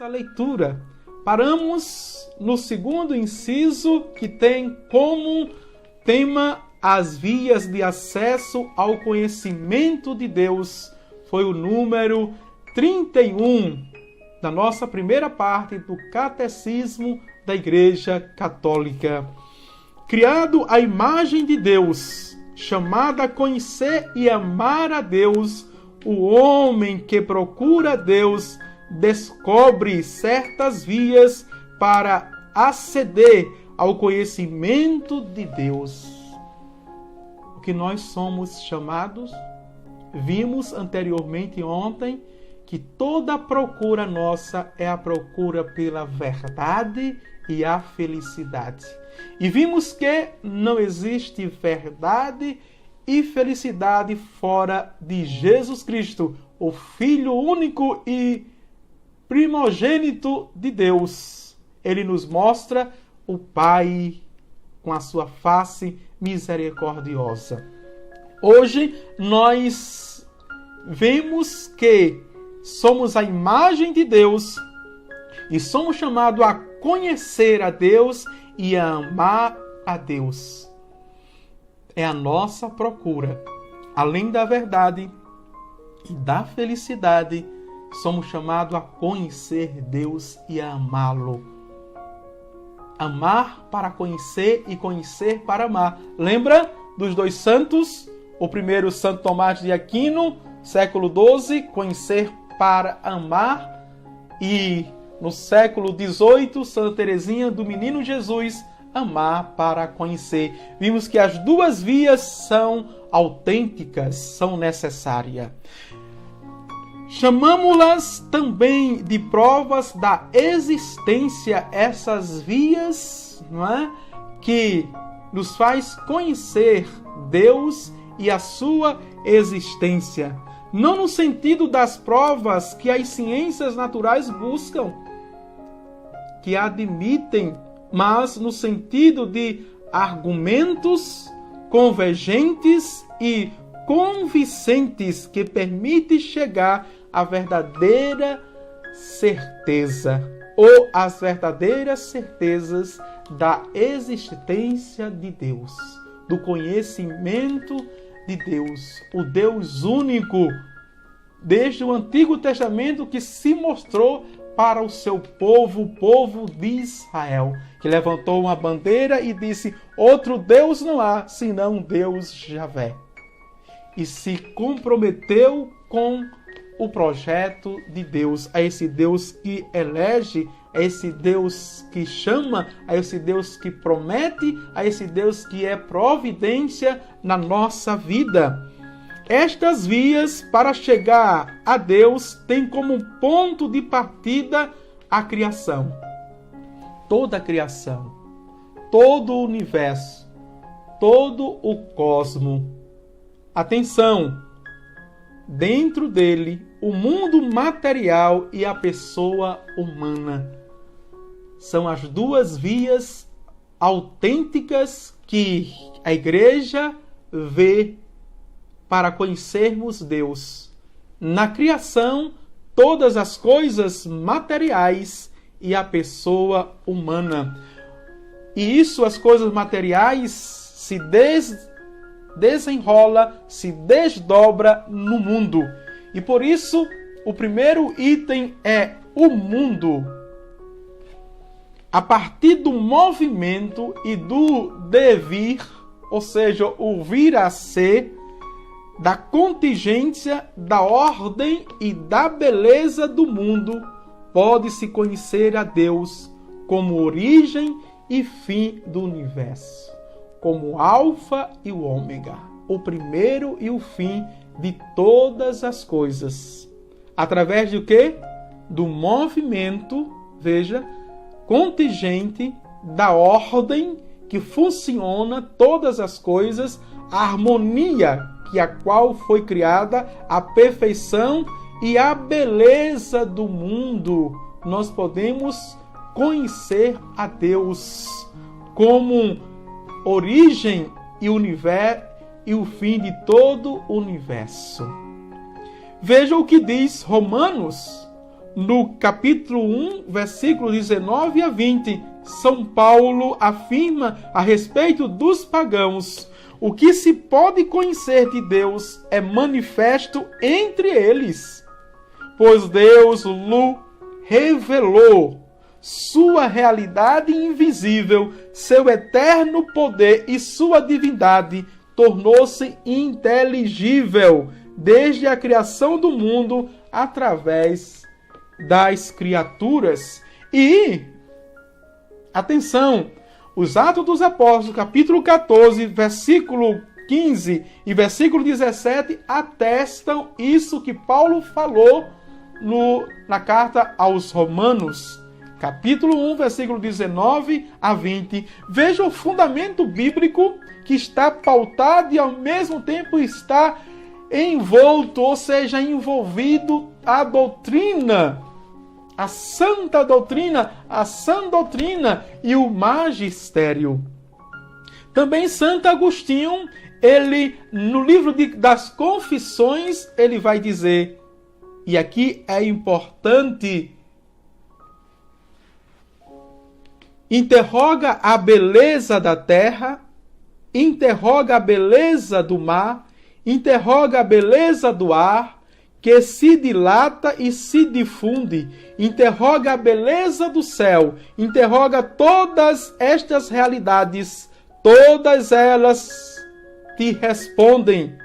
nossa leitura. Paramos no segundo inciso, que tem como tema as vias de acesso ao conhecimento de Deus. Foi o número 31 da nossa primeira parte do Catecismo da Igreja Católica. Criado à imagem de Deus, chamado a conhecer e amar a Deus, o homem que procura Deus descobre certas vias para aceder ao conhecimento de Deus. O que nós somos chamados, vimos anteriormente ontem, que toda procura nossa é a procura pela verdade e a felicidade. E vimos que não existe verdade e felicidade fora de Jesus Cristo, o Filho único e primogênito de Deus. Ele nos mostra o Pai com a sua face misericordiosa. Hoje nós vemos que somos a imagem de Deus e somos chamados a conhecer a Deus e a amar a Deus. É a nossa procura. Além da verdade e da felicidade, somos chamados a conhecer Deus e a amá-lo. Amar para conhecer e conhecer para amar. Lembra dos dois santos? O primeiro, Santo Tomás de Aquino, século XII, conhecer para amar. E no século XVIII, Santa Teresinha do Menino Jesus, amar para conhecer. Vimos que as duas vias são autênticas, são necessárias. Chamamos-las também de provas da existência, essas vias, não é? Que nos faz conhecer Deus e a sua existência. Não no sentido das provas que as ciências naturais buscam, que admitem, mas no sentido de argumentos convergentes e convincentes que permitem chegar à verdadeira certeza ou às verdadeiras certezas da existência de Deus, do conhecimento de Deus, o Deus único, desde o Antigo Testamento, que se mostrou para o seu povo, o povo de Israel, que levantou uma bandeira e disse: outro Deus não há, senão Deus Javé. E se comprometeu com o projeto de Deus, a esse Deus que elege, a esse Deus que chama, a esse Deus que promete, a esse Deus que é providência na nossa vida. Estas vias para chegar a Deus têm como ponto de partida a criação. Toda a criação, todo o universo, todo o cosmo. Atenção! Dentro dele, o mundo material e a pessoa humana. São as duas vias autênticas que a Igreja vê para conhecermos Deus. Na criação, todas as coisas materiais e a pessoa humana. E isso, as coisas materiais, se desenrola, se desdobra no mundo. E por isso, o primeiro item é o mundo. A partir do movimento e do devir, ou seja, o vir a ser, da contingência, da ordem e da beleza do mundo, pode-se conhecer a Deus como origem e fim do universo, como alfa e o ômega, o primeiro e o fim de todas as coisas. Através de quê? Do movimento, veja, contingente, da ordem que funciona todas as coisas, a harmonia que a qual foi criada, a perfeição e a beleza do mundo. Nós podemos conhecer a Deus como origem e universo e o fim de todo o universo. Veja o que diz Romanos, no capítulo 1, versículos 19 a 20, São Paulo afirma a respeito dos pagãos: o que se pode conhecer de Deus é manifesto entre eles, pois Deus lhe revelou sua realidade invisível, seu eterno poder e sua divindade tornou-se inteligível desde a criação do mundo através das criaturas. E, atenção, os Atos dos Apóstolos, capítulo 14, versículo 15 e versículo 17, atestam isso que Paulo falou na carta aos Romanos, capítulo 1, versículo 19 a 20. Veja o fundamento bíblico que está pautado e ao mesmo tempo está envolto, ou seja, envolvido a doutrina, a santa doutrina, a sã doutrina e o magistério. Também Santo Agostinho, ele no livro das Confissões, ele vai dizer, e aqui é importante, interroga a beleza da terra, interroga a beleza do mar, interroga a beleza do ar, que se dilata e se difunde, interroga a beleza do céu, interroga todas estas realidades, todas elas te respondem: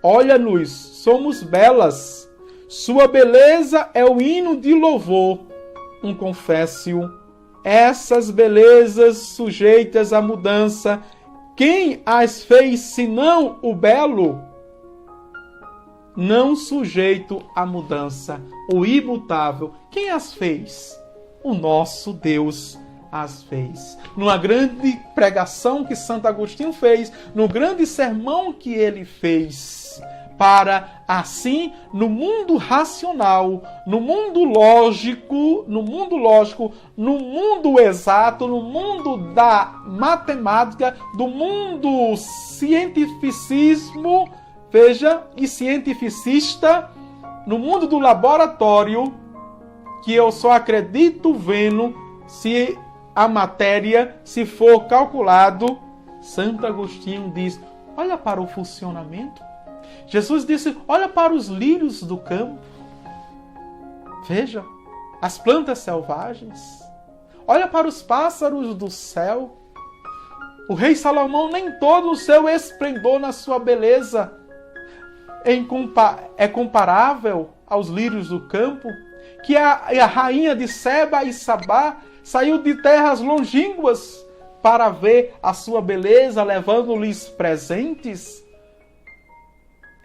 olha-nos, somos belas, sua beleza é o hino de louvor, um confécio. Essas belezas sujeitas à mudança, quem as fez senão o belo? Não sujeito à mudança, o imutável. Quem as fez? O nosso Deus as fez. Numa grande pregação que Santo Agostinho fez, no grande sermão que ele fez, para assim, no mundo racional, no mundo lógico, no mundo exato, no mundo da matemática, do mundo cientificismo, veja, e cientificista, no mundo do laboratório, que eu só acredito vendo se a matéria, se for calculado. Santo Agostinho diz, olha para o funcionamento. Jesus disse, olha para os lírios do campo. Veja, as plantas selvagens. Olha para os pássaros do céu. O rei Salomão, nem todo o seu esplendor na sua beleza é comparável aos lírios do campo, que a rainha de Seba e Sabá saiu de terras longínquas para ver a sua beleza, levando-lhes presentes.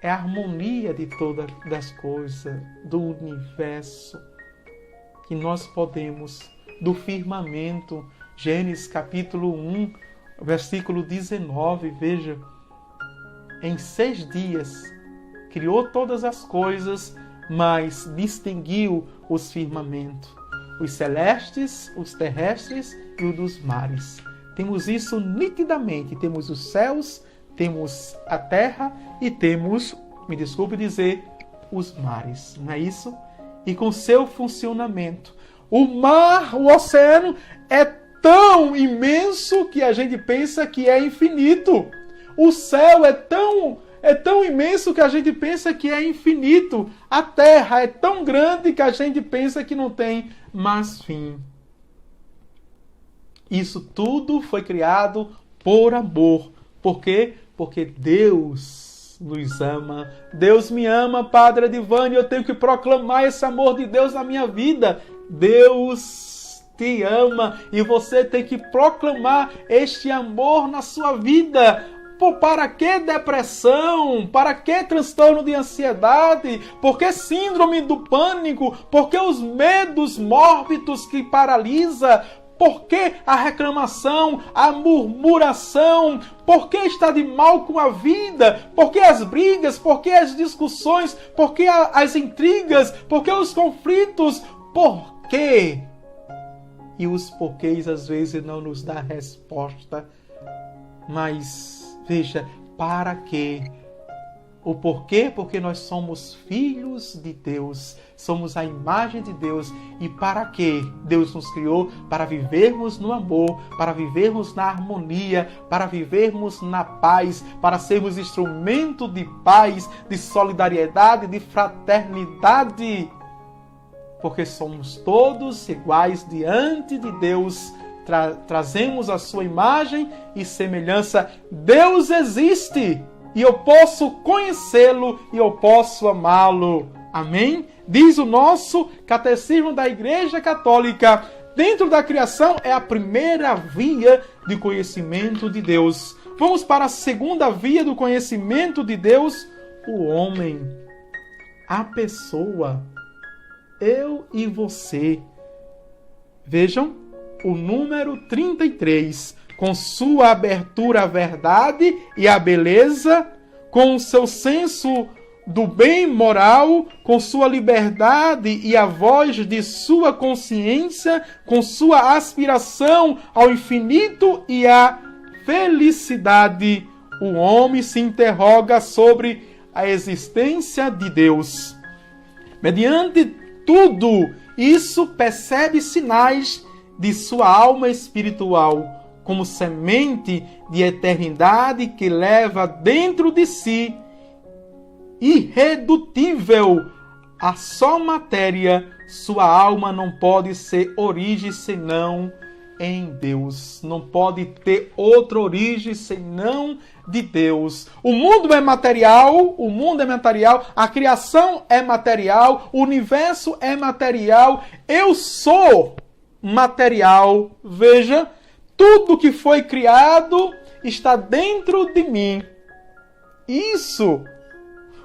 É a harmonia de todas as coisas, do universo, que nós podemos, do firmamento. Gênesis capítulo 1, versículo 19, veja, em 6 dias criou todas as coisas, mas distinguiu os firmamentos, os celestes, os terrestres e os dos mares. Temos isso nitidamente, temos os céus, temos a terra e temos, me desculpe dizer, os mares, não é isso? E com seu funcionamento. O mar, o oceano, é tão imenso que a gente pensa que é infinito. O céu é tão imenso que a gente pensa que é infinito. A terra é tão grande que a gente pensa que não tem mais fim. Isso tudo foi criado por amor. Por quê? Porque Deus nos ama. Deus me ama, Padre Edivânio, eu tenho que proclamar esse amor de Deus na minha vida. Deus te ama e você tem que proclamar este amor na sua vida. Pô, para que depressão? Para que transtorno de ansiedade? Por que síndrome do pânico? Por que os medos mórbidos que paralisa? Por que a reclamação, a murmuração? Por que está de mal com a vida? Por que as brigas? Por que as discussões? Por que as intrigas? Por que os conflitos? Por quê? E os porquês às vezes não nos dá resposta. Mas, veja, para quê? O porquê? Porque nós somos filhos de Deus, somos a imagem de Deus. E para quê? Deus nos criou para vivermos no amor, para vivermos na harmonia, para vivermos na paz, para sermos instrumento de paz, de solidariedade, de fraternidade. Porque somos todos iguais diante de Deus, trazemos a sua imagem e semelhança. Deus existe! E eu posso conhecê-lo e eu posso amá-lo. Amém? Diz o nosso Catecismo da Igreja Católica, dentro da criação é a primeira via de conhecimento de Deus. Vamos para a segunda via do conhecimento de Deus, o homem, a pessoa, eu e você. Vejam o número 33. Com sua abertura à verdade e à beleza, com o seu senso do bem moral, com sua liberdade e a voz de sua consciência, com sua aspiração ao infinito e à felicidade, o homem se interroga sobre a existência de Deus. Mediante tudo isso, percebe sinais de sua alma espiritual, como semente de eternidade que leva dentro de si, irredutível a só matéria, sua alma não pode ser origem senão em Deus. Não pode ter outra origem senão de Deus. O mundo é material, a criação é material, o universo é material, eu sou material. Veja, tudo que foi criado está dentro de mim. Isso,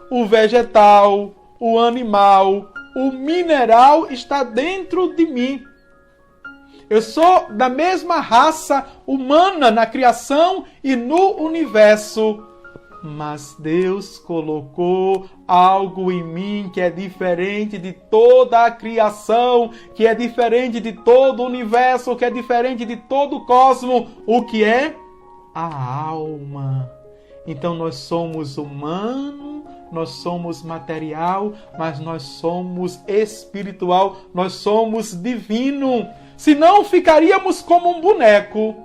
o vegetal, o animal, o mineral está dentro de mim. Eu sou da mesma raça humana na criação e no universo. Mas Deus colocou algo em mim que é diferente de toda a criação, que é diferente de todo o universo, que é diferente de todo o cosmos. O que é? A alma. Então nós somos humano, nós somos material, mas nós somos espiritual, nós somos divino. Senão ficaríamos como um boneco.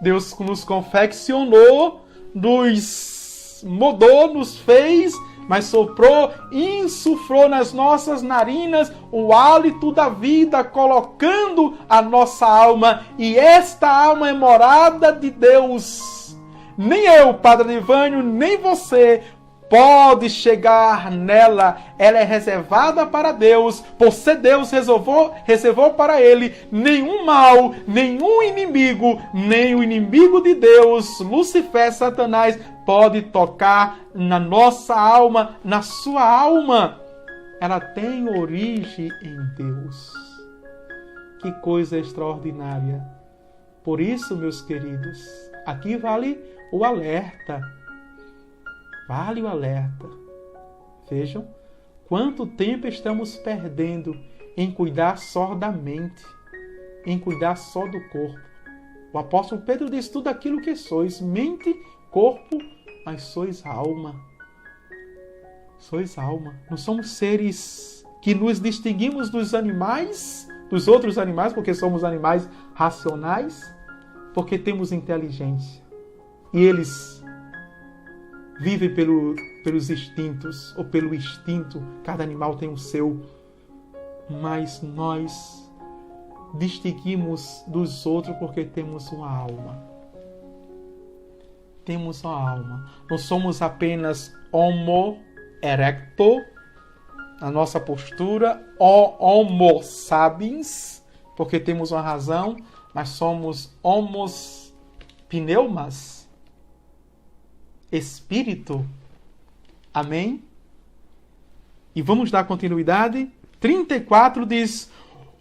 Deus nos confeccionou, nos moldou, nos fez, mas soprou, insuflou nas nossas narinas o hálito da vida, colocando a nossa alma. E esta alma é morada de Deus. Nem eu, Padre Livânio, nem você pode chegar nela. Ela é reservada para Deus. Por ser Deus, reservou para Ele. Nenhum mal, nenhum inimigo, nem o inimigo de Deus, Lúcifer, Satanás, pode tocar na nossa alma, na sua alma. Ela tem origem em Deus. Que coisa extraordinária. Por isso, meus queridos, aqui vale o alerta. Vale o alerta. Vejam quanto tempo estamos perdendo em cuidar só da mente, em cuidar só do corpo. O apóstolo Pedro diz: tudo aquilo que sois, mente, corpo, mas sois alma. Sois alma. Não somos seres que nos distinguimos dos animais, dos outros animais, porque somos animais racionais, porque temos inteligência. E eles vivem pelos instintos, ou pelo instinto. Cada animal tem o seu. Mas nós distinguimos dos outros porque temos uma alma. Temos uma alma. Não somos apenas homo erecto, a nossa postura, ou homo sapiens, porque temos uma razão, mas somos homos pneumas, espírito. Amém? E vamos dar continuidade. 34 diz: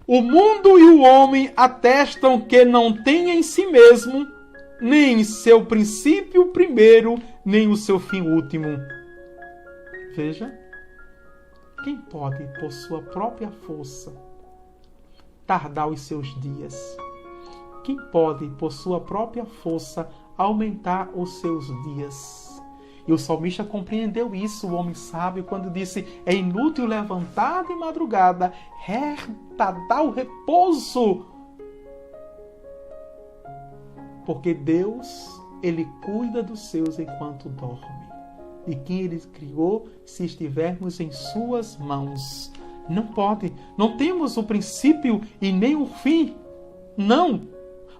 o mundo e o homem atestam que não tem em si mesmo nem seu princípio primeiro, nem o seu fim último. Veja, quem pode, por sua própria força, tardar os seus dias? Quem pode, por sua própria força, aumentar os seus dias? E o salmista compreendeu isso, o homem sábio, quando disse: é inútil levantar de madrugada, retardar o repouso, porque Deus, Ele cuida dos seus enquanto dorme. E quem Ele criou, se estivermos em suas mãos. Não pode, não temos o princípio e nem o fim, não,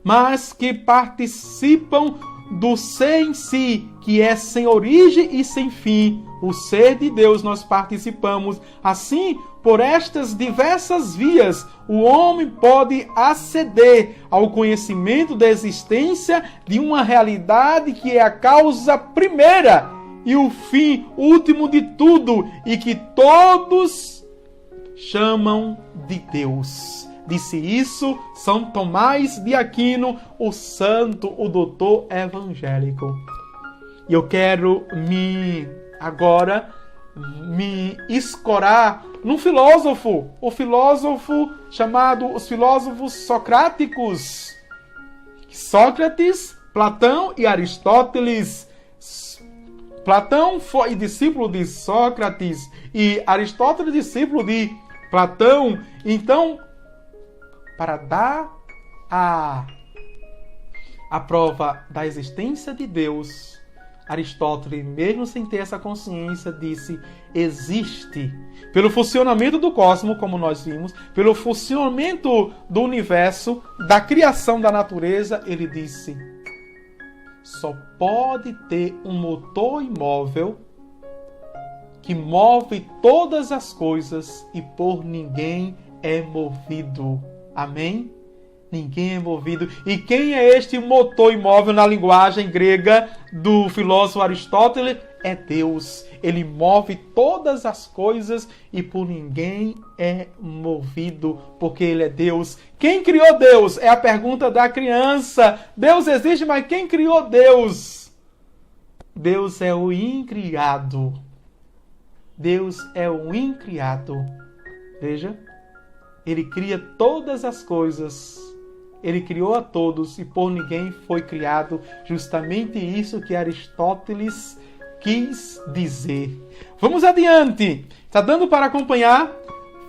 mas que participam do ser em si, que é sem origem e sem fim. O ser de Deus nós participamos. Assim, por estas diversas vias, o homem pode aceder ao conhecimento da existência de uma realidade que é a causa primeira e o fim último de tudo, e que todos chamam de Deus. Disse isso São Tomás de Aquino, o santo, o doutor evangélico. E eu quero agora me escorar num filósofo, o filósofo chamado os filósofos socráticos. Sócrates, Platão e Aristóteles. Platão foi discípulo de Sócrates e Aristóteles discípulo de Platão. Então, para dar a prova da existência de Deus, Aristóteles, mesmo sem ter essa consciência, disse: existe. Pelo funcionamento do cosmos, como nós vimos, pelo funcionamento do universo, da criação da natureza, ele disse: só pode ter um motor imóvel que move todas as coisas e por ninguém é movido. Amém? Ninguém é movido. E quem é este motor imóvel na linguagem grega do filósofo Aristóteles? É Deus. Ele move todas as coisas e por ninguém é movido, porque Ele é Deus. Quem criou Deus? É a pergunta da criança. Deus existe, mas quem criou Deus? Deus é o incriado. Deus é o incriado. Veja. Ele cria todas as coisas. Ele criou a todos e por ninguém foi criado. Justamente isso que Aristóteles quis dizer. Vamos adiante. Está dando para acompanhar?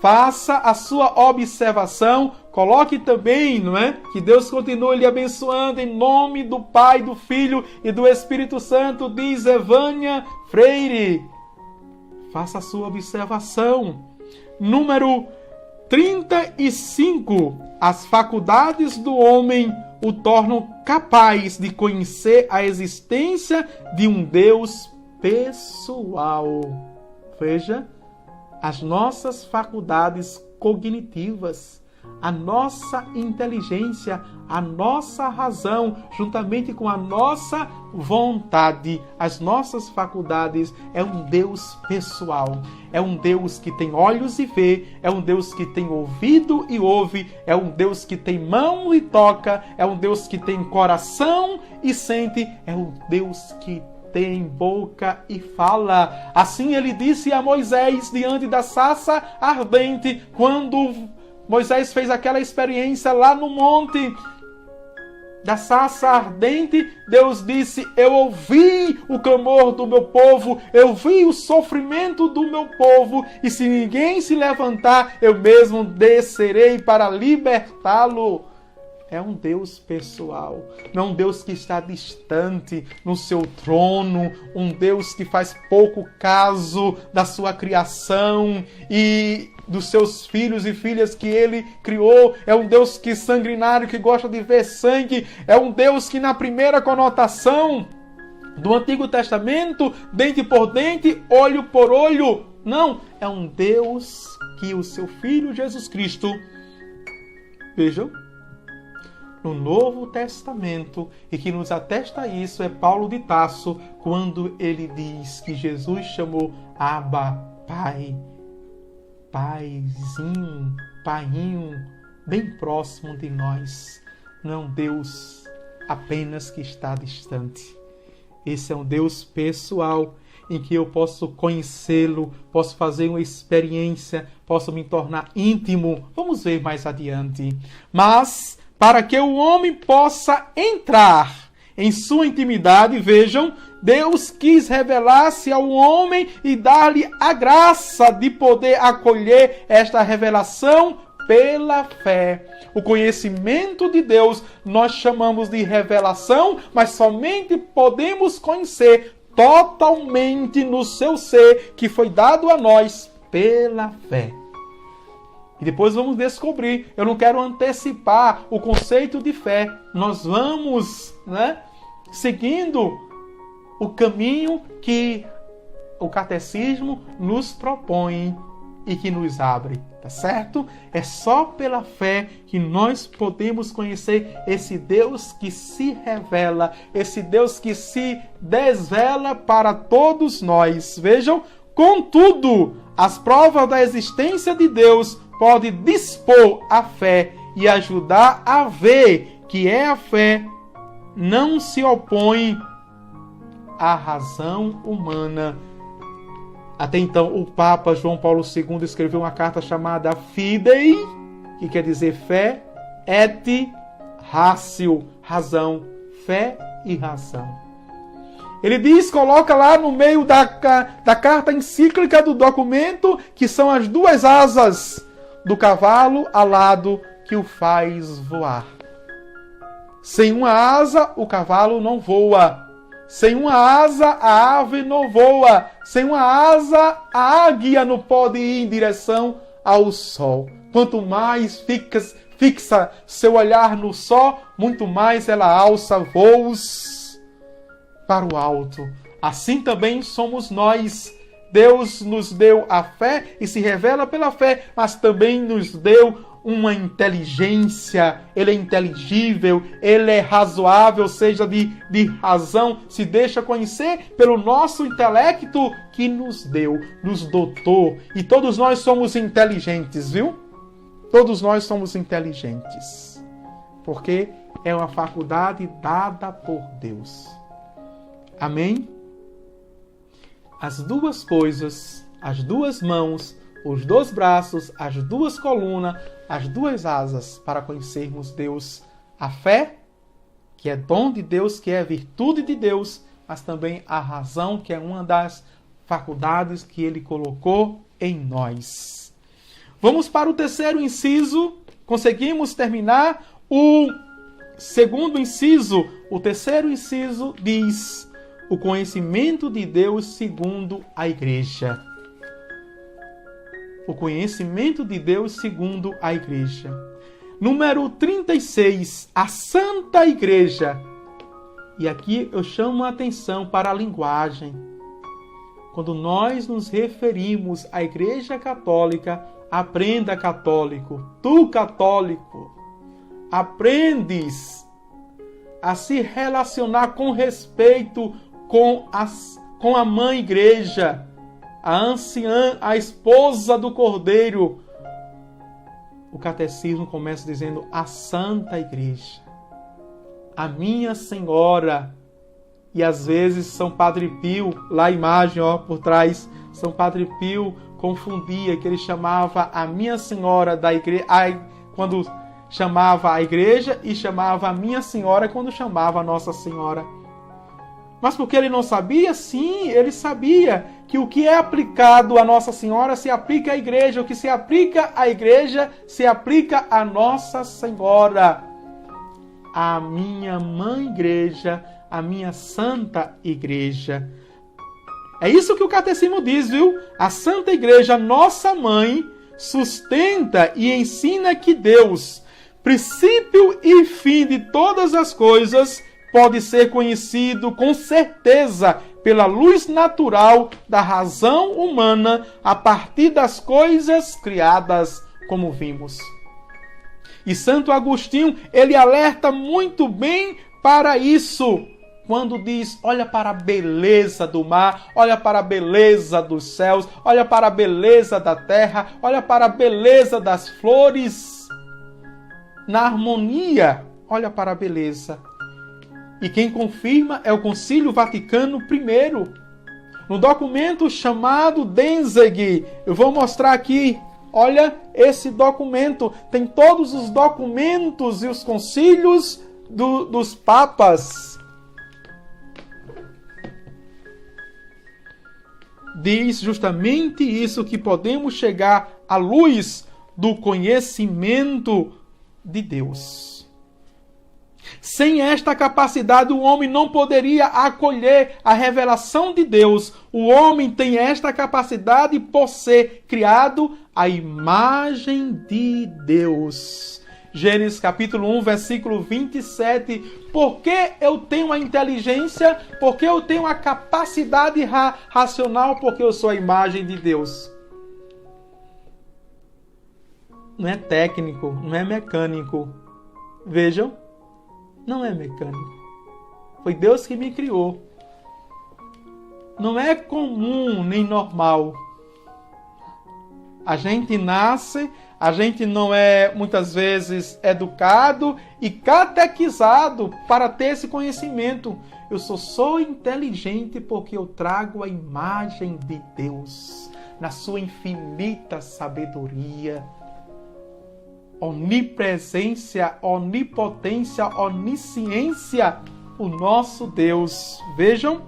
Faça a sua observação. Coloque também, não é? Que Deus continue lhe abençoando em nome do Pai, do Filho e do Espírito Santo, diz Evânia Freire. Faça a sua observação. Número 35. As faculdades do homem o tornam capaz de conhecer a existência de um Deus pessoal. Veja, as nossas faculdades cognitivas, a nossa inteligência, a nossa razão, juntamente com a nossa vontade, as nossas faculdades, é um Deus pessoal. É um Deus que tem olhos e vê, é um Deus que tem ouvido e ouve, é um Deus que tem mão e toca, é um Deus que tem coração e sente, é um Deus que tem boca e fala. Assim ele disse a Moisés diante da sarça ardente, quando Moisés fez aquela experiência lá no monte da sarça ardente. Deus disse: eu ouvi o clamor do meu povo, eu vi o sofrimento do meu povo, e se ninguém se levantar, eu mesmo descerei para libertá-lo. É um Deus pessoal, não um Deus que está distante no seu trono, um Deus que faz pouco caso da sua criação e dos seus filhos e filhas que Ele criou. É um Deus que sanguinário, que gosta de ver sangue. É um Deus que na primeira conotação do Antigo Testamento, dente por dente, olho por olho. Não, é um Deus que o seu Filho Jesus Cristo, vejam, no Novo Testamento, e que nos atesta isso é Paulo de Tarso, quando ele diz que Jesus chamou Abba, Pai, Paizinho, Painho, bem próximo de nós. Não é um Deus apenas que está distante. Esse é um Deus pessoal, em que eu posso conhecê-lo, posso fazer uma experiência, posso me tornar íntimo. Vamos ver mais adiante. Mas para que o homem possa entrar em sua intimidade, vejam, Deus quis revelar-se ao homem e dar-lhe a graça de poder acolher esta revelação pela fé. O conhecimento de Deus nós chamamos de revelação, mas somente podemos conhecer totalmente no seu ser, que foi dado a nós pela fé. E depois vamos descobrir. Eu não quero antecipar o conceito de fé. Nós vamos, seguindo o caminho que o catecismo nos propõe e que nos abre, tá certo? É só pela fé que nós podemos conhecer esse Deus que se revela, esse Deus que se desvela para todos nós. Vejam, contudo, as provas da existência de Deus podem dispor a fé e ajudar a ver que a fé não se opõe à razão humana. Até então, o Papa João Paulo II escreveu uma carta chamada Fidei, que quer dizer fé, et ratio, razão, fé e razão. Ele diz, coloca lá no meio da carta encíclica do documento, que são as duas asas do cavalo alado que o faz voar. Sem uma asa, o cavalo não voa. Sem uma asa, a ave não voa. Sem uma asa, a águia não pode ir em direção ao sol. Quanto mais fixa seu olhar no sol, muito mais ela alça voos para o alto. Assim também somos nós. Deus nos deu a fé e se revela pela fé, mas também nos deu uma inteligência. Ele é inteligível, ele é razoável, seja de razão, se deixa conhecer pelo nosso intelecto que nos deu, nos dotou. E todos nós somos inteligentes, viu? Todos nós somos inteligentes, porque é uma faculdade dada por Deus. Amém? As duas coisas, as duas mãos, os dois braços, as duas colunas, as duas asas para conhecermos Deus. A fé, que é dom de Deus, que é virtude de Deus, mas também a razão, que é uma das faculdades que Ele colocou em nós. Vamos para o terceiro inciso. Conseguimos terminar o segundo inciso. O terceiro inciso diz: o conhecimento de Deus segundo a Igreja. O conhecimento de Deus segundo a Igreja. Número 36, a Santa Igreja. E aqui eu chamo a atenção para a linguagem. Quando nós nos referimos à Igreja Católica, aprenda, católico. Tu, católico, aprendes a se relacionar com respeito com a Mãe Igreja, a anciã, a esposa do Cordeiro. O catecismo começa dizendo a Santa Igreja, a Minha Senhora. E às vezes São Padre Pio, lá a imagem por trás, São Padre Pio confundia, que ele chamava a Minha Senhora da Igreja, quando chamava a Igreja, e chamava a Minha Senhora quando chamava a Nossa Senhora. Mas porque ele não sabia? Sim, ele sabia que o que é aplicado a Nossa Senhora se aplica à Igreja. O que se aplica à Igreja se aplica a Nossa Senhora. A minha Mãe Igreja, a minha Santa Igreja. É isso que o Catecismo diz, viu? A Santa Igreja, nossa Mãe, sustenta e ensina que Deus, princípio e fim de todas as coisas, pode ser conhecido com certeza pela luz natural da razão humana a partir das coisas criadas, como vimos. E Santo Agostinho, ele alerta muito bem para isso, quando diz: olha para a beleza do mar, olha para a beleza dos céus, olha para a beleza da terra, olha para a beleza das flores. Na harmonia, olha para a beleza. E quem confirma é o Concílio Vaticano I. No documento chamado Danzig, eu vou mostrar aqui, olha esse documento, tem todos os documentos e os concílios dos papas. diz justamente isso, que podemos chegar à luz do conhecimento de Deus. Sem esta capacidade, o homem não poderia acolher a revelação de Deus. O homem tem esta capacidade por ser criado à imagem de Deus. Gênesis capítulo 1, versículo 27. Porque eu tenho a inteligência, porque eu tenho a capacidade racional, porque eu sou a imagem de Deus. Não é técnico, não é mecânico. Vejam, não é mecânico. Foi Deus que me criou. Não é comum nem normal. A gente nasce, a gente não é muitas vezes educado e catequizado para ter esse conhecimento. Eu sou inteligente porque eu trago a imagem de Deus na sua infinita sabedoria, onipresença, onipotência, onisciência, o nosso Deus. Vejam.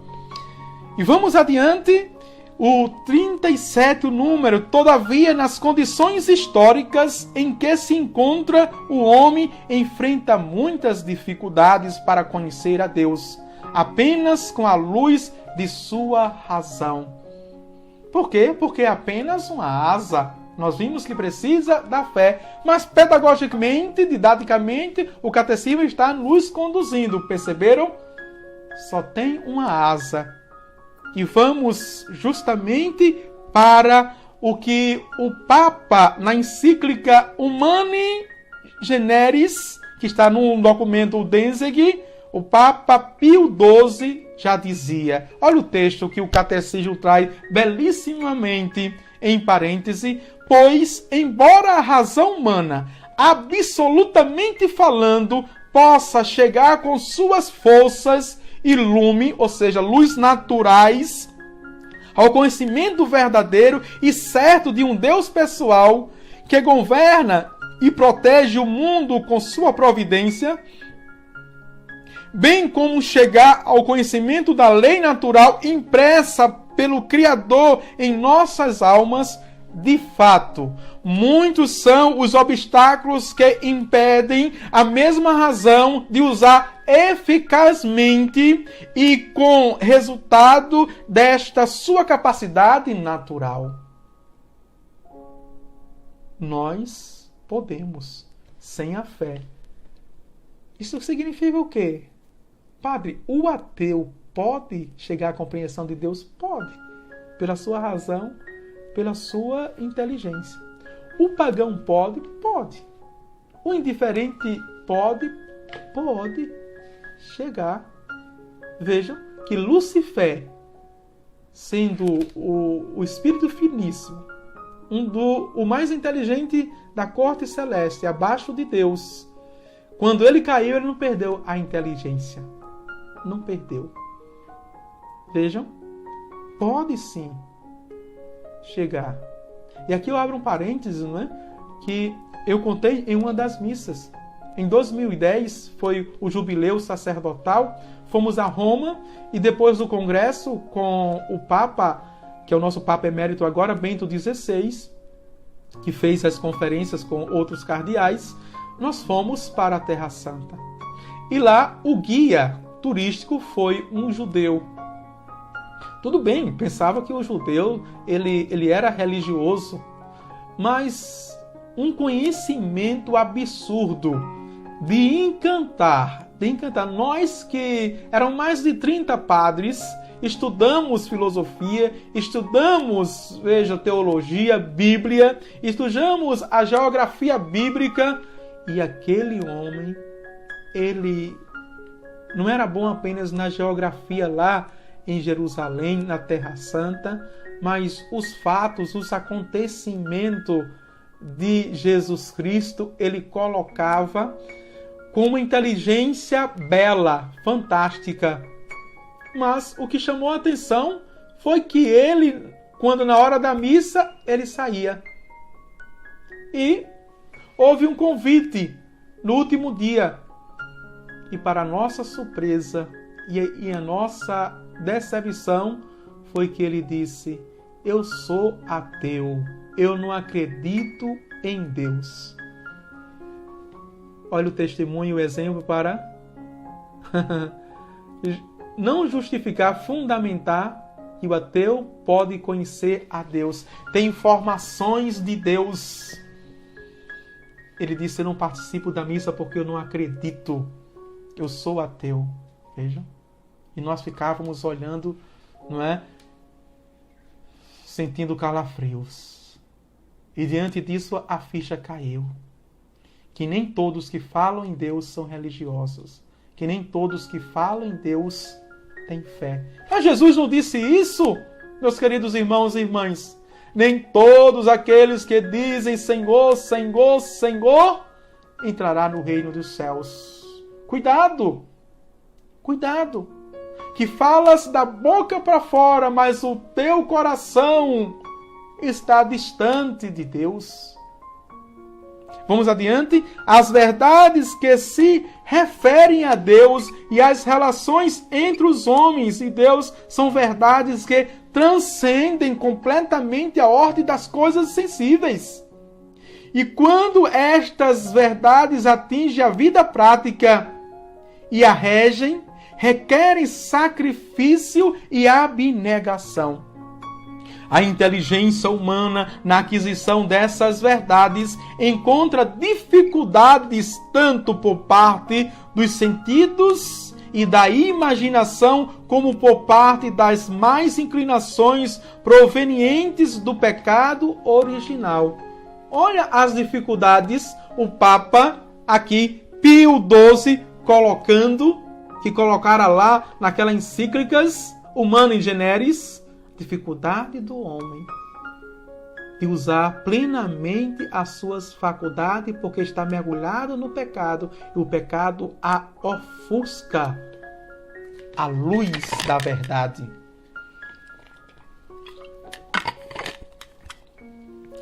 E vamos adiante. O 37, o número, todavia, nas condições históricas em que se encontra o homem, enfrenta muitas dificuldades para conhecer a Deus, apenas com a luz de sua razão. Por quê? Porque é apenas uma asa. Nós vimos que precisa da fé, mas pedagogicamente, didaticamente, o catecismo está nos conduzindo. Perceberam? Só tem uma asa. E vamos justamente para o que o Papa, na encíclica Humani Generis, que está no documento Danzig, o Papa Pio XII já dizia. Olha o texto que o catecismo traz belíssimamente em parêntese. Pois, embora a razão humana, absolutamente falando, possa chegar com suas forças e lume, ou seja, luz naturais, ao conhecimento verdadeiro e certo de um Deus pessoal que governa e protege o mundo com sua providência, bem como chegar ao conhecimento da lei natural impressa pelo Criador em nossas almas. De fato, muitos são os obstáculos que impedem a mesma razão de usar eficazmente e com resultado desta sua capacidade natural. Nós podemos, sem a fé. Isso significa o quê? Padre, o ateu pode chegar à compreensão de Deus? Pode, pela sua razão, pela sua inteligência. O pagão pode? Pode. O indiferente pode? Pode chegar. Vejam que Lucifer, sendo o espírito finíssimo, o mais inteligente da corte celeste, abaixo de Deus, quando ele caiu, ele não perdeu a inteligência. Não perdeu. Vejam, pode sim chegar. E aqui eu abro um parênteses, não é? Que eu contei em uma das missas. Em 2010 foi o jubileu sacerdotal. Fomos a Roma e depois do congresso com o Papa, que é o nosso Papa emérito agora, Bento XVI, que fez as conferências com outros cardeais, nós fomos para a Terra Santa. E lá o guia turístico foi um judeu. Tudo bem, pensava que o judeu ele era religioso, mas um conhecimento absurdo de encantar. Nós que eram mais de 30 padres, estudamos filosofia, estudamos, teologia, Bíblia, estudamos a geografia bíblica, e aquele homem, ele não era bom apenas na geografia lá em Jerusalém, na Terra Santa, mas os fatos, os acontecimentos de Jesus Cristo, ele colocava com uma inteligência bela, fantástica. Mas o que chamou a atenção foi que ele, quando na hora da missa, ele saía. E houve um convite no último dia. E para nossa surpresa e a nossa decepção foi que ele disse: eu sou ateu, eu não acredito em Deus. Olha o testemunho, o exemplo para não justificar, fundamentar que o ateu pode conhecer a Deus, tem informações de Deus. Ele disse, eu não participo da missa porque eu não acredito, eu sou ateu. Vejam. E nós ficávamos olhando, não é? Sentindo calafrios. E diante disso a ficha caiu. Que nem todos que falam em Deus são religiosos. Que nem todos que falam em Deus têm fé. Mas Jesus não disse isso, meus queridos irmãos e irmãs. Nem todos aqueles que dizem Senhor, Senhor, Senhor, entrará no reino dos céus. Cuidado! Cuidado! Que falas da boca para fora, mas o teu coração está distante de Deus. Vamos adiante. As verdades que se referem a Deus e as relações entre os homens e Deus são verdades que transcendem completamente a ordem das coisas sensíveis. E quando estas verdades atingem a vida prática e a regem, requerem sacrifício e abnegação. A inteligência humana, na aquisição dessas verdades, encontra dificuldades tanto por parte dos sentidos e da imaginação, como por parte das más inclinações provenientes do pecado original. Olha as dificuldades, o Papa aqui, Pio XII, que colocara lá naquelas encíclicas Humanae Generis, dificuldade do homem de usar plenamente as suas faculdades porque está mergulhado no pecado e o pecado a ofusca a luz da verdade.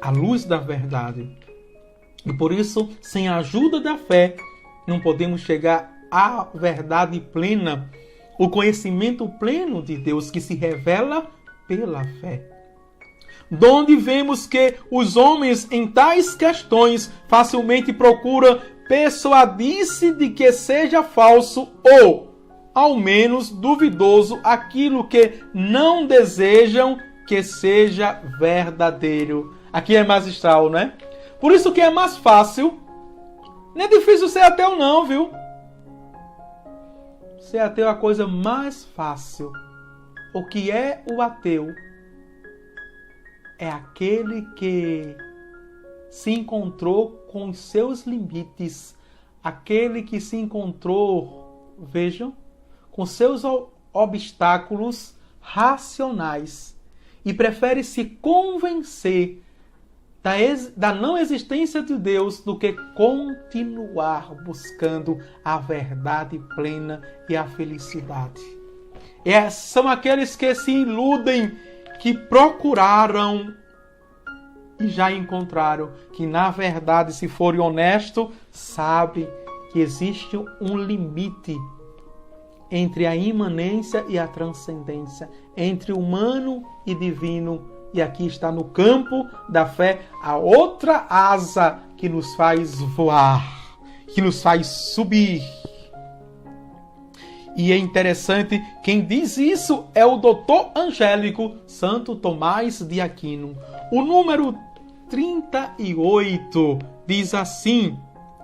A luz da verdade. E por isso, sem a ajuda da fé, não podemos chegar à verdade plena, o conhecimento pleno de Deus que se revela pela fé. Donde vemos que os homens em tais questões facilmente procuram persuadir-se de que seja falso ou, ao menos, duvidoso aquilo que não desejam que seja verdadeiro. Aqui é magistral, né? Por isso que é mais fácil. Não é difícil ser ateu não, viu? Ser ateu é a coisa mais fácil. O que é o ateu? É aquele que se encontrou com os seus limites. Aquele que se encontrou, vejam, com seus obstáculos racionais. E prefere se convencer da não existência de Deus do que continuar buscando a verdade plena e a felicidade. São aqueles que se iludem, que procuraram e já encontraram, que na verdade, se forem honestos, sabem que existe um limite entre a imanência e a transcendência, entre humano e divino. E aqui está no campo da fé a outra asa que nos faz voar, que nos faz subir. E é interessante, quem diz isso é o doutor angélico Santo Tomás de Aquino. O número 38 diz assim,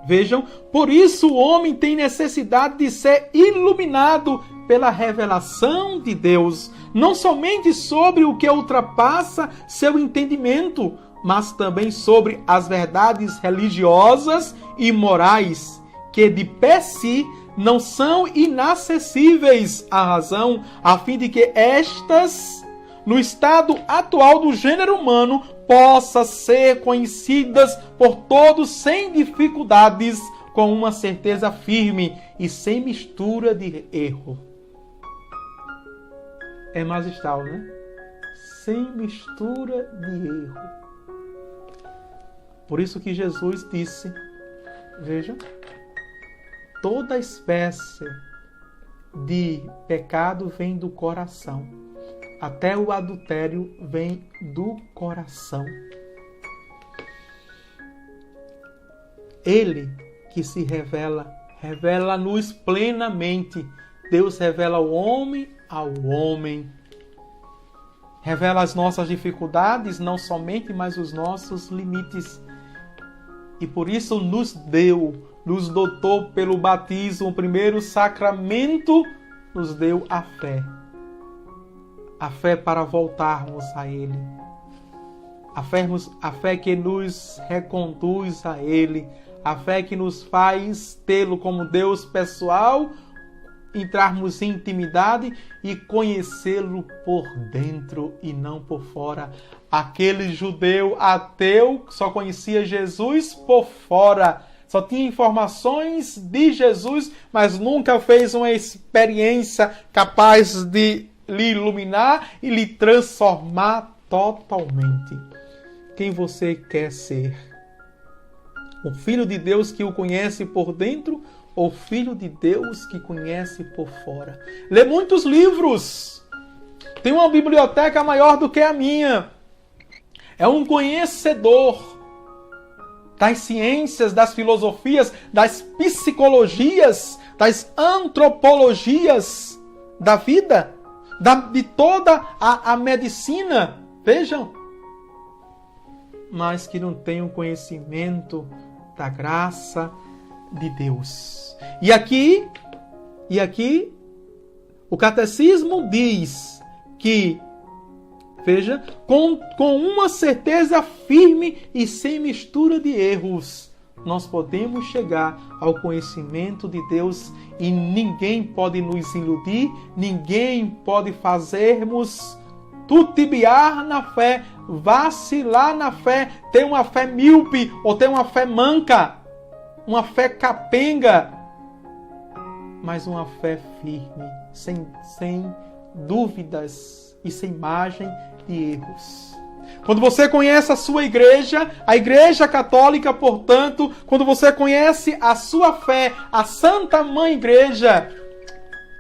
vejam, por isso o homem tem necessidade de ser iluminado pela revelação de Deus, não somente sobre o que ultrapassa seu entendimento, mas também sobre as verdades religiosas e morais, que de per si não são inacessíveis à razão, a fim de que estas, no estado atual do gênero humano, possam ser conhecidas por todos sem dificuldades, com uma certeza firme e sem mistura de erro. É magistral, né? Sem mistura de erro. Por isso que Jesus disse, vejam, toda espécie de pecado vem do coração. Até o adultério vem do coração. Ele que se revela, revela-nos plenamente. Deus revela o homem ao homem. Revela as nossas dificuldades, não somente, mas os nossos limites. E por isso nos dotou pelo batismo, o primeiro sacramento, nos deu a fé. A fé para voltarmos a Ele. A fé que nos reconduz a Ele. A fé que nos faz tê-lo como Deus pessoal, entrarmos em intimidade e conhecê-lo por dentro e não por fora. Aquele judeu ateu só conhecia Jesus por fora. Só tinha informações de Jesus, mas nunca fez uma experiência capaz de lhe iluminar e lhe transformar totalmente. Quem você quer ser? O Filho de Deus que o conhece por dentro ou o Filho de Deus que conhece por fora? Lê muitos livros. Tem uma biblioteca maior do que a minha. É um conhecedor das ciências, das filosofias, das psicologias, das antropologias da vida, de toda a medicina. Vejam. Mas que não tem um conhecimento da graça de Deus. E aqui, o catecismo diz que, veja, com uma certeza firme e sem mistura de erros, nós podemos chegar ao conhecimento de Deus e ninguém pode nos iludir, ninguém pode fazermos tutibiar na fé, vacilar na fé, ter uma fé míope ou ter uma fé manca, uma fé capenga, mas uma fé firme, sem dúvidas e sem margem de erros. Quando você conhece a sua igreja, a Igreja Católica, portanto, quando você conhece a sua fé, a Santa Mãe Igreja,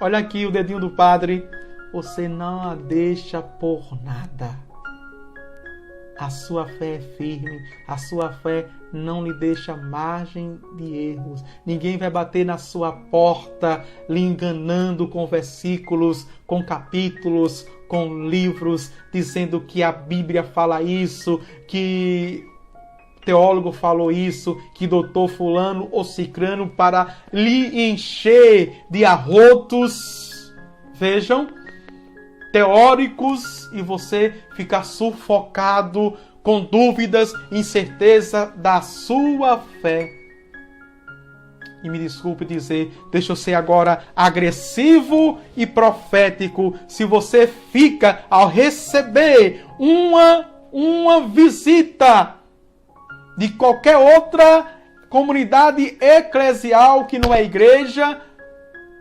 olha aqui o dedinho do padre, você não a deixa por nada. A sua fé é firme, a sua fé não lhe deixa margem de erros. Ninguém vai bater na sua porta lhe enganando com versículos, com capítulos, com livros, dizendo que a Bíblia fala isso, que teólogo falou isso, que doutor fulano ou cicrano, para lhe encher de arrotos. Vejam, teóricos, e você ficar sufocado com dúvidas, incerteza da sua fé. E me desculpe dizer, deixa eu ser agora agressivo e profético. Se você fica ao receber uma visita de qualquer outra comunidade eclesial que não é igreja,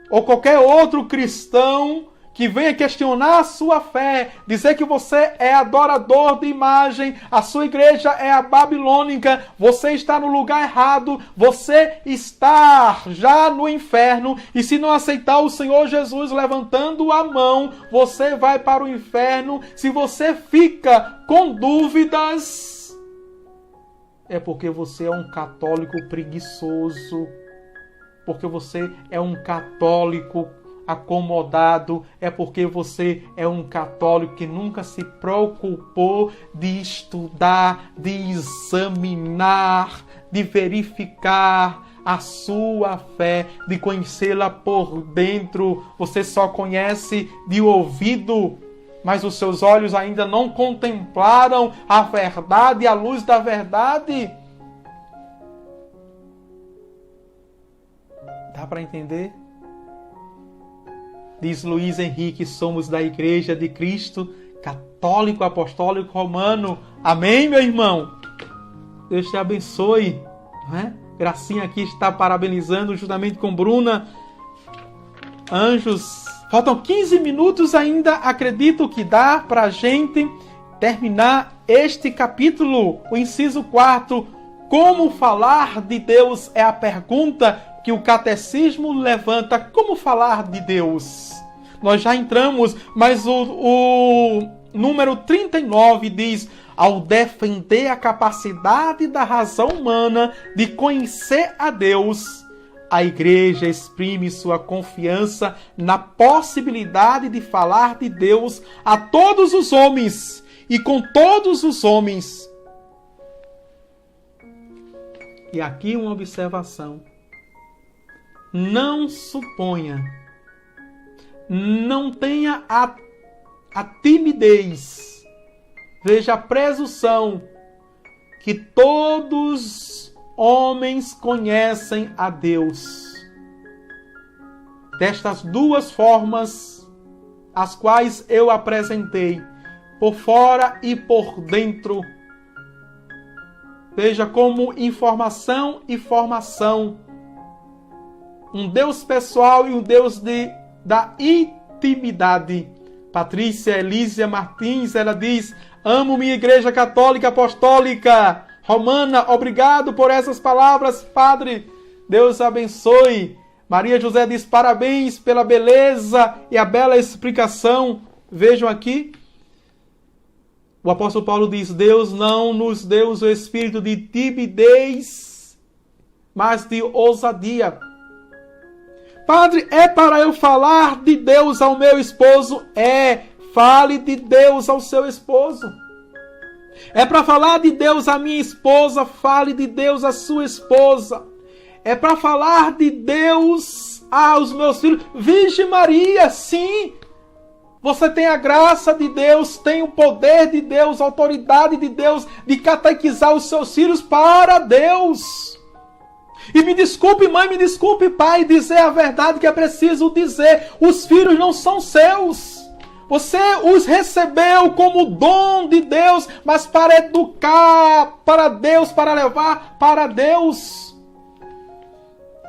ou qualquer outro cristão que venha questionar a sua fé, dizer que você é adorador de imagem, a sua igreja é a babilônica, você está no lugar errado, você está já no inferno, e se não aceitar o Senhor Jesus levantando a mão, você vai para o inferno. Se você fica com dúvidas, é porque você é um católico preguiçoso, porque você é um católico acomodado, é porque você é um católico que nunca se preocupou de estudar, de examinar, de verificar a sua fé, de conhecê-la por dentro. Você só conhece de ouvido, mas os seus olhos ainda não contemplaram a verdade, a luz da verdade. Dá para entender? Diz Luiz Henrique, somos da Igreja de Cristo, católico, apostólico, romano. Amém, meu irmão? Deus te abençoe. Não é? Gracinha aqui está parabenizando juntamente com Bruna. Anjos, faltam 15 minutos ainda. Acredito que dá para a gente terminar este capítulo, o inciso 4. Como falar de Deus é a pergunta que o catecismo levanta. Como falar de Deus? nós já entramos, mas o número 39 diz: ao defender a capacidade da razão humana de conhecer a Deus, a igreja exprime sua confiança na possibilidade de falar de Deus a todos os homens e com todos os homens. E aqui uma observação. Não suponha, não tenha a timidez, veja a presunção que todos homens conhecem a Deus. Destas duas formas, as quais eu apresentei, por fora e por dentro. Veja como informação e formação. Um Deus pessoal e um Deus da intimidade. Patrícia Elísia Martins, ela diz: amo minha Igreja Católica Apostólica Romana, obrigado por essas palavras, Padre. Deus abençoe. Maria José diz: parabéns pela beleza e a bela explicação. Vejam aqui. O apóstolo Paulo diz: Deus não nos deu o espírito de timidez, mas de ousadia. Padre, é para eu falar de Deus ao meu esposo? Fale de Deus ao seu esposo. É para falar de Deus à minha esposa? Fale de Deus à sua esposa. É para falar de Deus aos meus filhos? Virgem Maria, sim. Você tem a graça de Deus, tem o poder de Deus, a autoridade de Deus de catequizar os seus filhos para Deus. E me desculpe, mãe, me desculpe, pai, dizer a verdade que é preciso dizer. Os filhos não são seus. Você os recebeu como dom de Deus, mas para educar para Deus, para levar para Deus.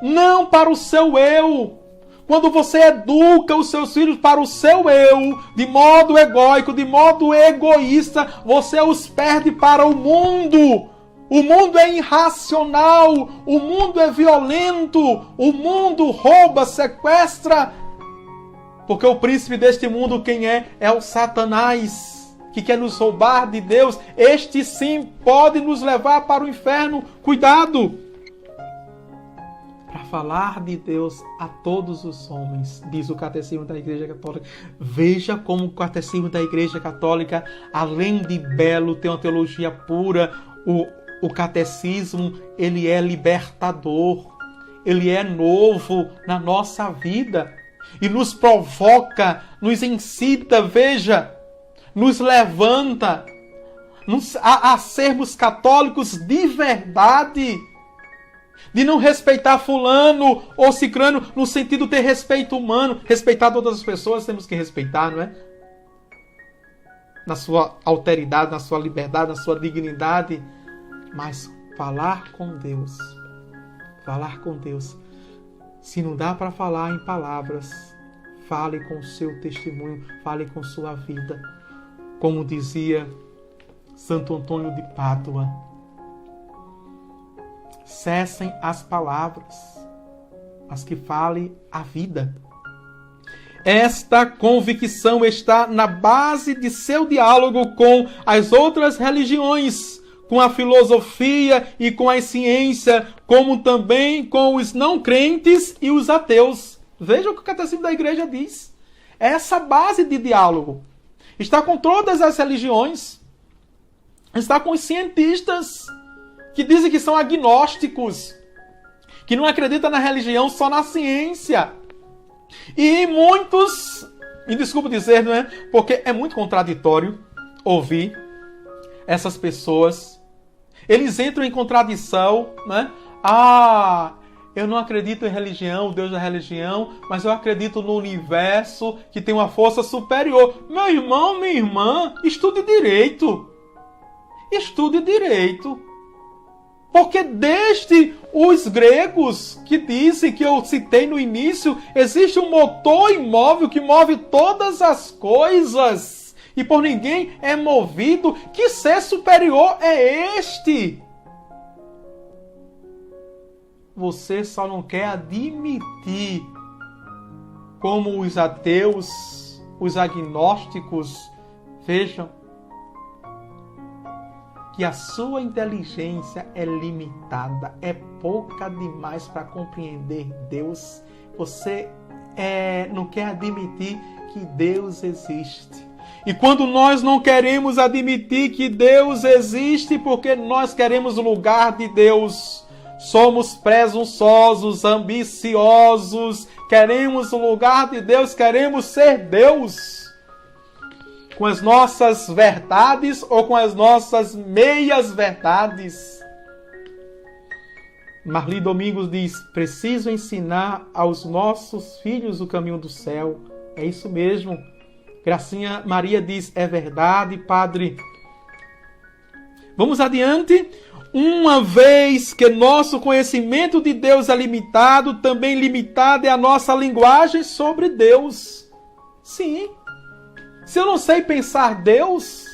Não para o seu eu. Quando você educa os seus filhos para o seu eu, de modo egóico, de modo egoísta, você os perde para o mundo. O mundo é irracional, o mundo é violento, o mundo rouba, sequestra. Porque o príncipe deste mundo, quem é? É o Satanás, que quer nos roubar de Deus. Este sim pode nos levar para o inferno. Cuidado! Para falar de Deus a todos os homens, diz o Catecismo da Igreja Católica. Veja como o Catecismo da Igreja Católica, além de belo, tem uma teologia pura. O Catecismo, ele é libertador. Ele é novo na nossa vida. E nos provoca, nos incita, veja, nos levanta a sermos católicos de verdade. De não respeitar fulano ou cicrano no sentido de ter respeito humano. Respeitar todas as pessoas, temos que respeitar, não é? Na sua alteridade, na sua liberdade, na sua dignidade. Mas falar com Deus. Falar com Deus. Se não dá para falar em palavras, fale com o seu testemunho, fale com sua vida. Como dizia Santo Antônio de Pádua, cessem as palavras, mas que fale a vida. Esta convicção está na base de seu diálogo com as outras religiões, com a filosofia e com a ciência, como também com os não crentes e os ateus. Veja o que o Catecismo da Igreja diz. Essa base de diálogo está com todas as religiões, está com os cientistas que dizem que são agnósticos, que não acreditam na religião, só na ciência. E muitos, me desculpe dizer, não é? Porque é muito contraditório ouvir essas pessoas. Eles entram em contradição, né? Eu não acredito em religião, Deus da religião, mas eu acredito no universo que tem uma força superior. Meu irmão, minha irmã, estude direito. Estude direito. Porque desde os gregos, que dizem, que eu citei no início, existe um motor imóvel que move todas as coisas. E por ninguém é movido. Que ser superior é este? Você só não quer admitir como os ateus, os agnósticos, vejam que a sua inteligência é limitada, é pouca demais para compreender Deus. Você não quer admitir que Deus existe. E quando nós não queremos admitir que Deus existe, porque nós queremos o lugar de Deus, somos presunçosos, ambiciosos, queremos o lugar de Deus, queremos ser Deus, com as nossas verdades ou com as nossas meias verdades. Marli Domingos diz: preciso ensinar aos nossos filhos o caminho do céu. É isso mesmo. Gracinha Maria diz: é verdade, padre. Vamos adiante. Uma vez que nosso conhecimento de Deus é limitado, também limitada é a nossa linguagem sobre Deus. Sim. Se eu não sei pensar Deus,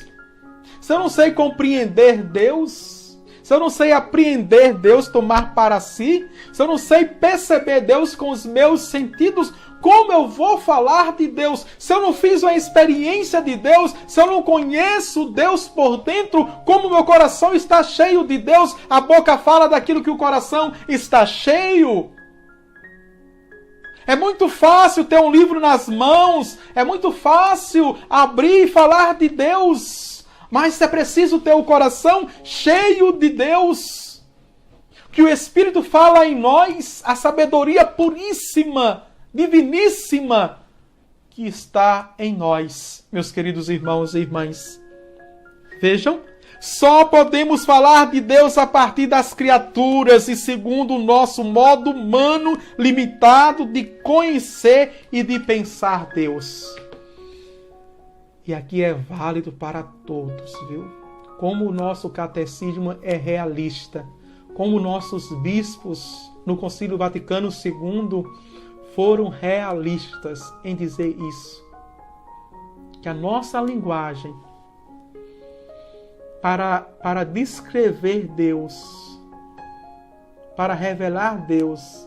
se eu não sei compreender Deus, se eu não sei apreender Deus, tomar para si, se eu não sei perceber Deus com os meus sentidos, como eu vou falar de Deus? Se eu não fiz uma experiência de Deus, se eu não conheço Deus por dentro, como meu coração está cheio de Deus, a boca fala daquilo que o coração está cheio. É muito fácil ter um livro nas mãos, é muito fácil abrir e falar de Deus, mas é preciso ter o coração cheio de Deus. Que o Espírito fala em nós, a sabedoria puríssima, diviníssima, que está em nós, meus queridos irmãos e irmãs. Vejam, só podemos falar de Deus a partir das criaturas e segundo o nosso modo humano limitado de conhecer e de pensar Deus. E aqui é válido para todos, viu? Como o nosso catecismo é realista, como nossos bispos no Concílio Vaticano II foram realistas em dizer isso. Que a nossa linguagem para descrever Deus, para revelar Deus,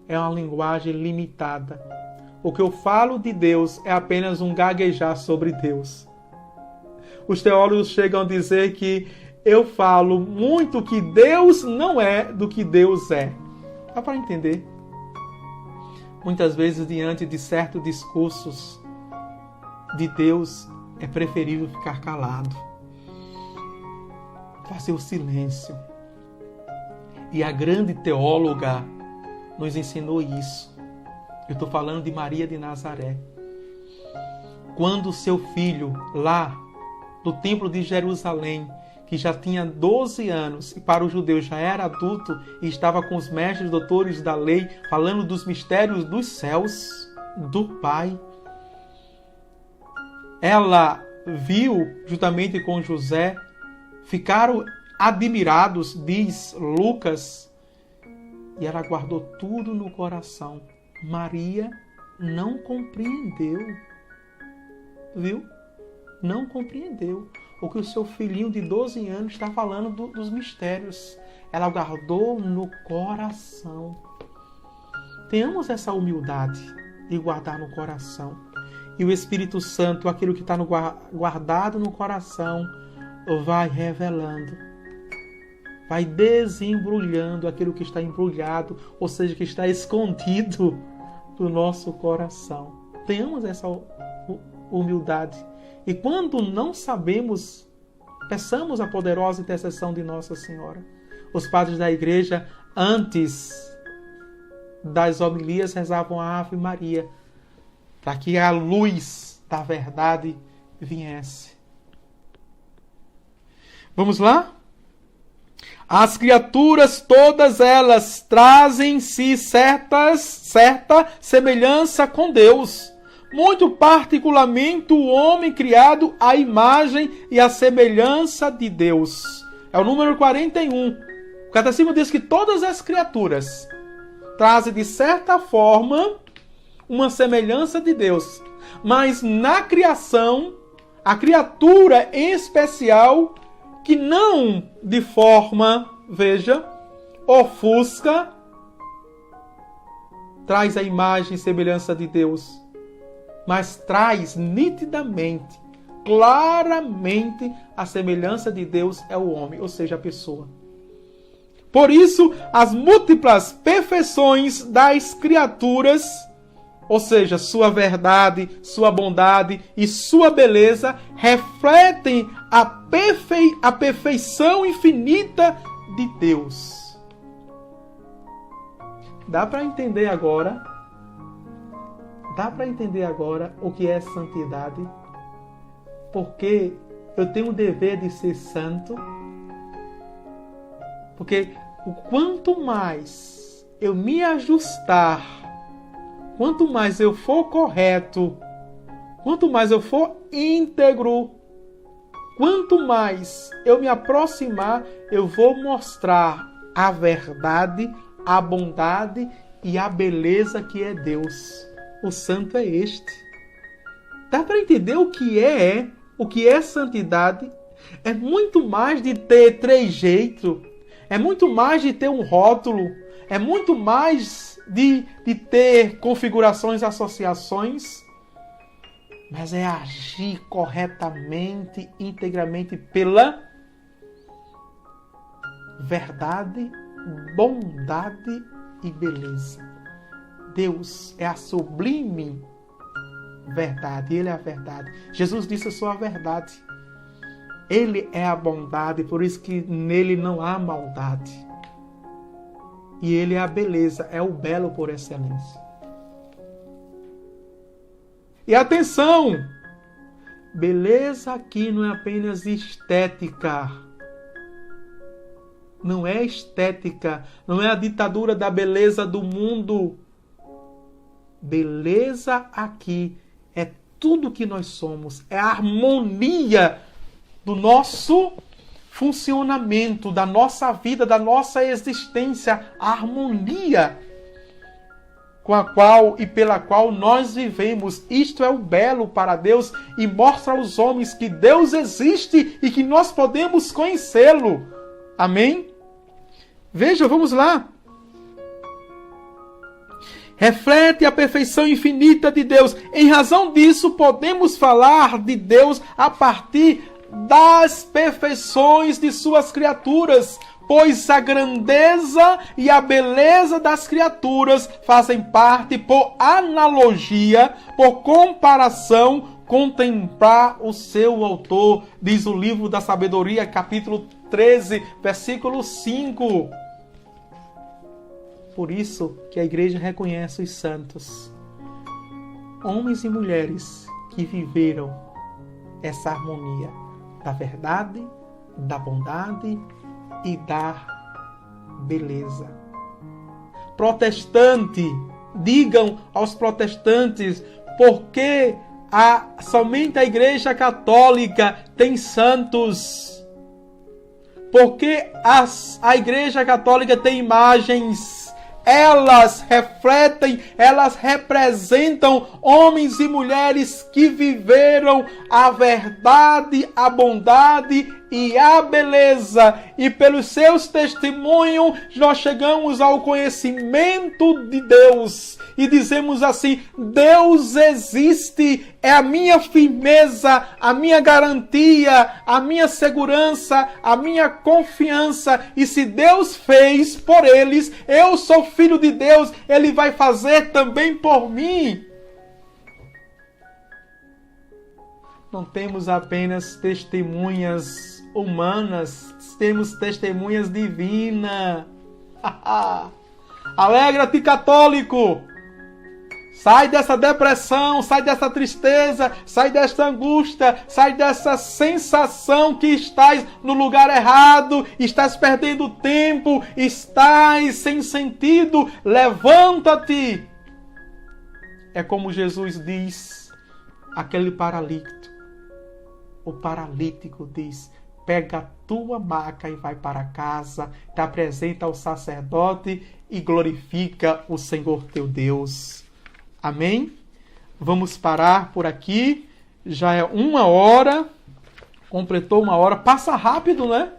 é uma linguagem limitada. O que eu falo de Deus é apenas um gaguejar sobre Deus. Os teólogos chegam a dizer que eu falo muito que Deus não é do que Deus é. Dá para entender? Muitas vezes, diante de certos discursos de Deus, é preferível ficar calado. Fazer o silêncio. E a grande teóloga nos ensinou isso. Eu estou falando de Maria de Nazaré. Quando seu filho, lá no templo de Jerusalém, que já tinha 12 anos e para os judeus já era adulto e estava com os mestres doutores da lei, falando dos mistérios dos céus, do Pai, ela viu, juntamente com José, ficaram admirados, diz Lucas, e ela guardou tudo no coração. Maria não compreendeu, viu? Não compreendeu o que o seu filhinho de 12 anos está falando dos mistérios. Ela guardou no coração. Tenhamos essa humildade de guardar no coração. E o Espírito Santo, aquilo que está guardado no coração, vai revelando, vai desembrulhando aquilo que está embrulhado, ou seja, que está escondido do nosso coração. Tenhamos essa humildade. E quando não sabemos, peçamos a poderosa intercessão de Nossa Senhora. Os padres da igreja, antes das homilias, rezavam a Ave Maria, para que a luz da verdade viesse. Vamos lá? As criaturas, todas elas, trazem em si certa semelhança com Deus. Muito particularmente o homem criado à imagem e à semelhança de Deus. É o número 41. O Catecismo diz que todas as criaturas trazem de certa forma uma semelhança de Deus. Mas na criação, a criatura em especial, que não de forma, veja, ofusca, traz a imagem e semelhança de Deus, mas traz nitidamente, claramente, a semelhança de Deus é o homem, ou seja, a pessoa. Por isso, as múltiplas perfeições das criaturas, ou seja, sua verdade, sua bondade e sua beleza, refletem a perfeição infinita de Deus. Dá para entender agora? O que é santidade? Porque eu tenho o dever de ser santo. Porque o quanto mais eu me ajustar, quanto mais eu for correto, quanto mais eu for íntegro, quanto mais eu me aproximar, eu vou mostrar a verdade, a bondade e a beleza que é Deus. O santo é este. Dá para entender o que é santidade? É muito mais de ter trejeito, é muito mais de ter um rótulo, é muito mais de ter configurações, associações, mas é agir corretamente, integramente pela verdade, bondade e beleza. Deus é a sublime verdade, Ele é a verdade. Jesus disse: eu sou a verdade. Ele é a bondade, por isso que nele não há maldade. E Ele é a beleza, é o belo por excelência. E atenção! Beleza aqui não é apenas estética. Não é estética, não é a ditadura da beleza do mundo. Beleza aqui é tudo que nós somos, é a harmonia do nosso funcionamento, da nossa vida, da nossa existência, a harmonia com a qual e pela qual nós vivemos. Isto é o belo para Deus e mostra aos homens que Deus existe e que nós podemos conhecê-lo. Amém? Veja, vamos lá. Reflete a perfeição infinita de Deus. Em razão disso, podemos falar de Deus a partir das perfeições de suas criaturas, pois a grandeza e a beleza das criaturas fazem parte, por analogia, por comparação, contemplar o seu autor, diz o livro da Sabedoria, capítulo 13, versículo 5. Por isso que a igreja reconhece os santos, homens e mulheres que viveram essa harmonia da verdade, da bondade e da beleza. Protestante, digam aos protestantes, porque somente a Igreja Católica tem santos? Porque a Igreja Católica tem imagens? Elas refletem, elas representam homens e mulheres que viveram a verdade, a bondade e a beleza. E pelos seus testemunhos nós chegamos ao conhecimento de Deus. E dizemos assim: Deus existe, é a minha firmeza, a minha garantia, a minha segurança, a minha confiança. E se Deus fez por eles, eu sou filho de Deus, Ele vai fazer também por mim. Não temos apenas testemunhas humanas, temos testemunhas divinas. Alegra-te, católico! Sai dessa depressão, sai dessa tristeza, sai dessa angústia, sai dessa sensação que estás no lugar errado, estás perdendo tempo, estás sem sentido. Levanta-te! É como Jesus diz àquele paralítico. O paralítico diz: pega a tua maca e vai para casa, te apresenta ao sacerdote e glorifica o Senhor teu Deus. Amém? Vamos parar por aqui. Já é 1h, completou 1h. Passa rápido, né?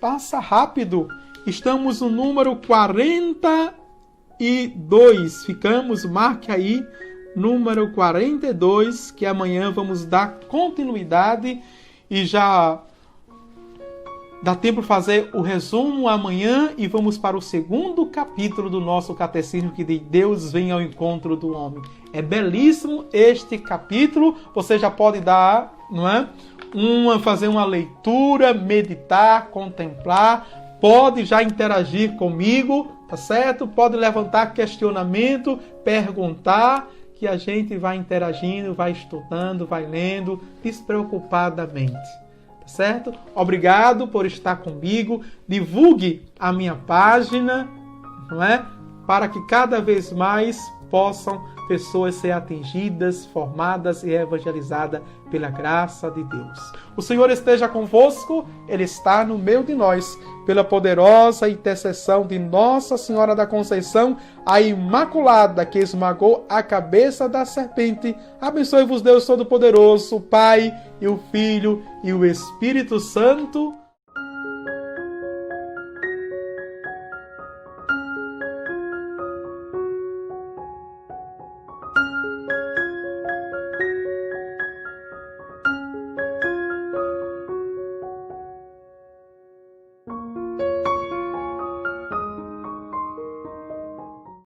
Passa rápido. Estamos no número 40 42. Marque aí, número 42, que amanhã vamos dar continuidade e já dá tempo de fazer o resumo amanhã e vamos para o segundo capítulo do nosso catecismo, que diz Deus vem ao encontro do homem. É belíssimo este capítulo, você já pode dar, não é? Fazer uma leitura, meditar, contemplar, pode já interagir comigo, tá certo? Pode levantar questionamento, perguntar, que a gente vai interagindo, vai estudando, vai lendo despreocupadamente. Certo? Obrigado por estar comigo. Divulgue a minha página, não é? Para que cada vez mais possam pessoas ser atingidas, formadas e evangelizadas pela graça de Deus. O Senhor esteja convosco, Ele está no meio de nós, pela poderosa intercessão de Nossa Senhora da Conceição, a Imaculada que esmagou a cabeça da serpente. Abençoe-vos Deus Todo-Poderoso, o Pai e o Filho e o Espírito Santo.